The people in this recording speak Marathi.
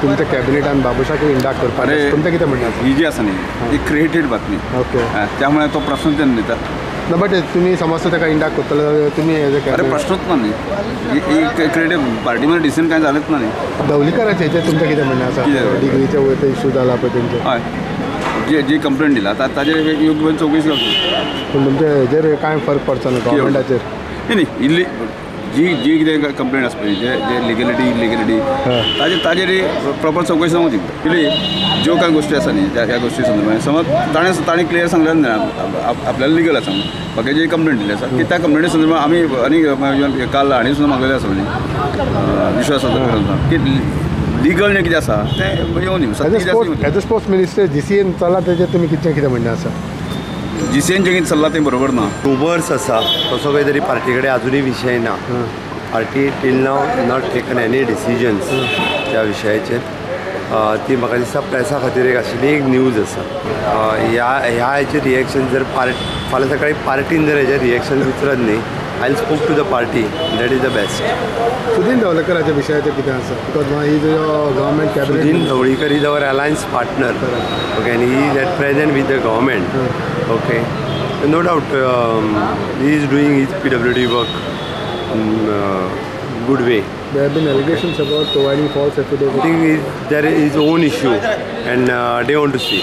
तुमच्या कॅबिनेटान बाबूशाक इंडाक करपाक तुमचें कितें म्हणणें आसा? ही जी आसा न्ही ही क्रिएटेड बातमी. ओके. त्यामुळे तो प्रश्न त्यांनी दितात. ना बट तुम्ही समज ताका इंडाक करतलो जाल्यार तुमी एज अ अरे प्रश्नच ना न्ही. ही क्रिएटिव्ह पार्टीमध्ये डिसिजन काय झालेच ना न्ही. धवलीकराचे हेचेर तुमचें कितें म्हणणें आसा? डिग्रीचे वयर इशू जाला पळय तेंचे. हय जी कंप्लेंट दिला ताजेर योग्य चौकशी जावची. पूण तुमच्या हेजेर कांय फरक पडचो ना गव्हर्मेंटाचेर? न्ही न्ही जी कितें कंप्लेंट आसा पळय जे लिगलिटी इलिगलिटी ताजेर प्रॉपर चौकशी जावंक दी. कितें ज्यो कांय गोश्टी आसा न्ही ह्या गोश्टी संदर्भात समज ताणें क्लियर सांगलें ना आपल्याला लिगल आसा म्हाका जी कंप्लेंट दिली आसा की त्या कंप्लेंटी संदर्भात आमी आनी काल हांणी सुद्दां मागलेलें आसा न्ही विश्वास की लिगल जें कितें आसा तें येवन as a sports minister GCN चला तेजेर तुमी कितें म्हणणें आसा? GCN जें कितें चल्लां तें बरोबर ना. रुमर्स आसा तसो खंय तरी पार्टी कडेन आजुनूय विशय ना. पार्टी टील नाव नॉट टेकन एनी डिसिजन्स त्या विशयाचेर. ती म्हाका दिसता प्रेसा खातीर एक आशिल्ली एक न्यूज आसा. ह्या हेजेर रिएक्शन जर फाल्यां सकाळी पार्टीन जर हेजेर रिएक्शन विचारत न्ही I spoke to the party that is the best. Sudin धवळीकराच्या विशयाचेर कितें आसा? बिकॉज ही जो government cabinet Sudin Dhavalikar is our alliance partner. Okay and he is at present with the government. Okay, no doubt he is doing his PWD work in good way. There have been allegations about providing false affidavits. I think there is his own issue and they want to see.